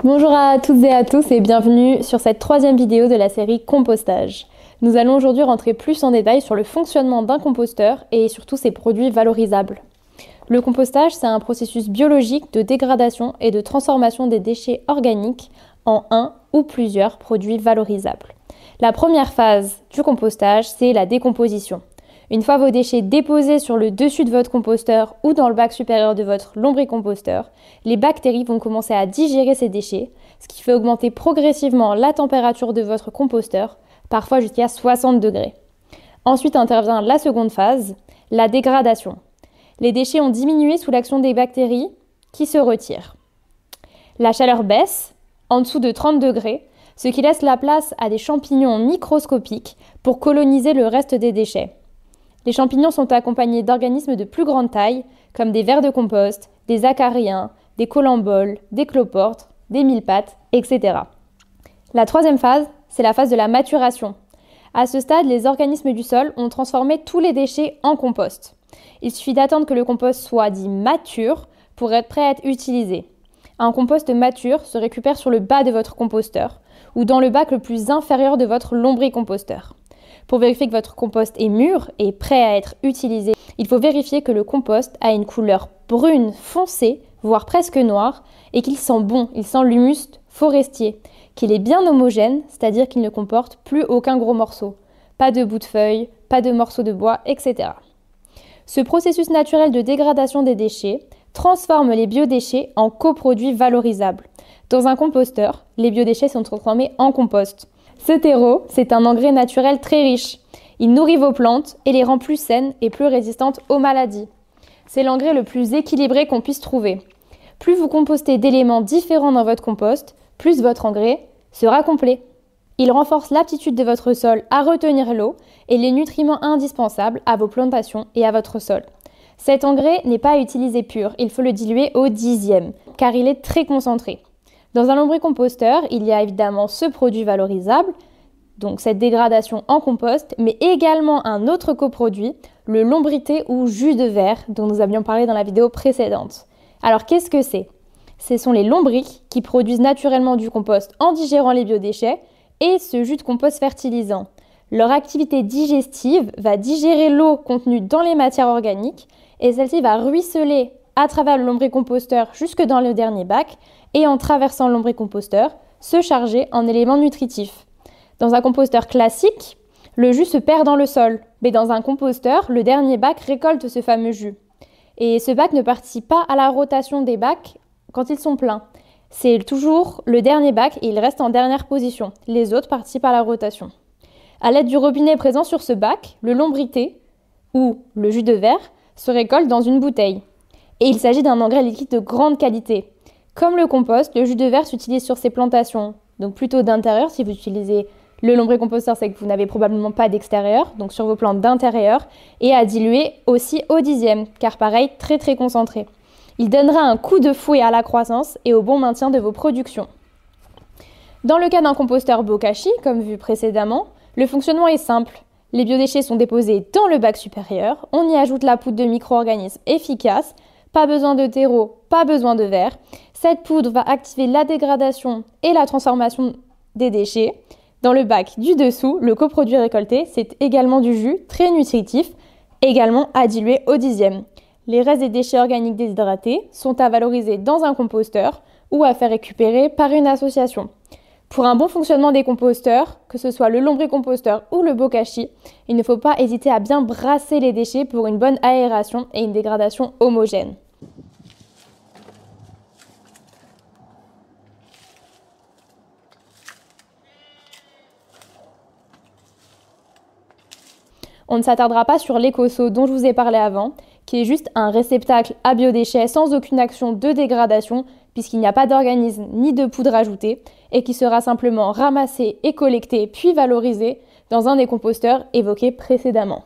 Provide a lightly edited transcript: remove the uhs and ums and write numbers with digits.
Bonjour à toutes et à tous et bienvenue sur cette troisième vidéo de la série Compostage. Nous allons aujourd'hui rentrer plus en détail sur le fonctionnement d'un composteur et surtout ses produits valorisables. Le compostage, c'est un processus biologique de dégradation et de transformation des déchets organiques en un ou plusieurs produits valorisables. La première phase du compostage, c'est la décomposition. Une fois vos déchets déposés sur le dessus de votre composteur ou dans le bac supérieur de votre lombricomposteur, les bactéries vont commencer à digérer ces déchets, ce qui fait augmenter progressivement la température de votre composteur, parfois jusqu'à 60 degrés. Ensuite intervient la seconde phase, la dégradation. Les déchets ont diminué sous l'action des bactéries qui se retirent. La chaleur baisse, en dessous de 30 degrés, ce qui laisse la place à des champignons microscopiques pour coloniser le reste des déchets. Les champignons sont accompagnés d'organismes de plus grande taille, comme des vers de compost, des acariens, des colamboles, des cloportes, des mille-pattes, etc. La troisième phase, c'est la phase de la maturation. À ce stade, les organismes du sol ont transformé tous les déchets en compost. Il suffit d'attendre que le compost soit dit mature pour être prêt à être utilisé. Un compost mature se récupère sur le bas de votre composteur ou dans le bac le plus inférieur de votre lombricomposteur. Pour vérifier que votre compost est mûr et prêt à être utilisé, il faut vérifier que le compost a une couleur brune foncée, voire presque noire, et qu'il sent bon, il sent l'humus forestier, qu'il est bien homogène, c'est-à-dire qu'il ne comporte plus aucun gros morceau. Pas de bouts de feuilles, pas de morceaux de bois, etc. Ce processus naturel de dégradation des déchets transforme les biodéchets en coproduits valorisables. Dans un composteur, les biodéchets sont transformés en compost. Ce terreau, c'est un engrais naturel très riche. Il nourrit vos plantes et les rend plus saines et plus résistantes aux maladies. C'est l'engrais le plus équilibré qu'on puisse trouver. Plus vous compostez d'éléments différents dans votre compost, plus votre engrais sera complet. Il renforce l'aptitude de votre sol à retenir l'eau et les nutriments indispensables à vos plantations et à votre sol. Cet engrais n'est pas à utiliser pur, il faut le diluer au 10e, car il est très concentré. Dans un lombricomposteur, il y a évidemment ce produit valorisable, donc cette dégradation en compost, mais également un autre coproduit, le lombrité ou jus de verre, dont nous avions parlé dans la vidéo précédente. Alors qu'est-ce que c'est ? Ce sont les lombrics qui produisent naturellement du compost en digérant les biodéchets et ce jus de compost fertilisant. Leur activité digestive va digérer l'eau contenue dans les matières organiques et celle-ci va ruisseler à travers le lombricomposteur jusque dans le dernier bac et en traversant le lombricomposteur, se charger en éléments nutritifs. Dans un composteur classique, le jus se perd dans le sol, mais dans un composteur, le dernier bac récolte ce fameux jus. Et ce bac ne participe pas à la rotation des bacs quand ils sont pleins. C'est toujours le dernier bac et il reste en dernière position. Les autres participent à la rotation. À l'aide du robinet présent sur ce bac, le lombrité, ou le jus de verre, se récolte dans une bouteille. Et il s'agit d'un engrais liquide de grande qualité. Comme le compost, le jus de verre s'utilise sur ces plantations, donc plutôt d'intérieur. Si vous utilisez le lombricomposteur, c'est que vous n'avez probablement pas d'extérieur, donc sur vos plantes d'intérieur, et à diluer aussi au 10e, car pareil, très très concentré. Il donnera un coup de fouet à la croissance et au bon maintien de vos productions. Dans le cas d'un composteur bokashi, comme vu précédemment, le fonctionnement est simple. Les biodéchets sont déposés dans le bac supérieur, on y ajoute la poudre de micro-organismes efficace, pas besoin de terreau, pas besoin de verre. Cette poudre va activer la dégradation et la transformation des déchets. Dans le bac du dessous, le coproduit récolté, c'est également du jus très nutritif, également à diluer au 10e. Les restes des déchets organiques déshydratés sont à valoriser dans un composteur ou à faire récupérer par une association. Pour un bon fonctionnement des composteurs, que ce soit le lombricomposteur ou le bokashi, il ne faut pas hésiter à bien brasser les déchets pour une bonne aération et une dégradation homogène. On ne s'attardera pas sur l'écoseau dont je vous ai parlé avant, qui est juste un réceptacle à biodéchets sans aucune action de dégradation, puisqu'il n'y a pas d'organisme ni de poudre ajoutée, et qui sera simplement ramassé et collecté puis valorisé dans un des composteurs évoqués précédemment.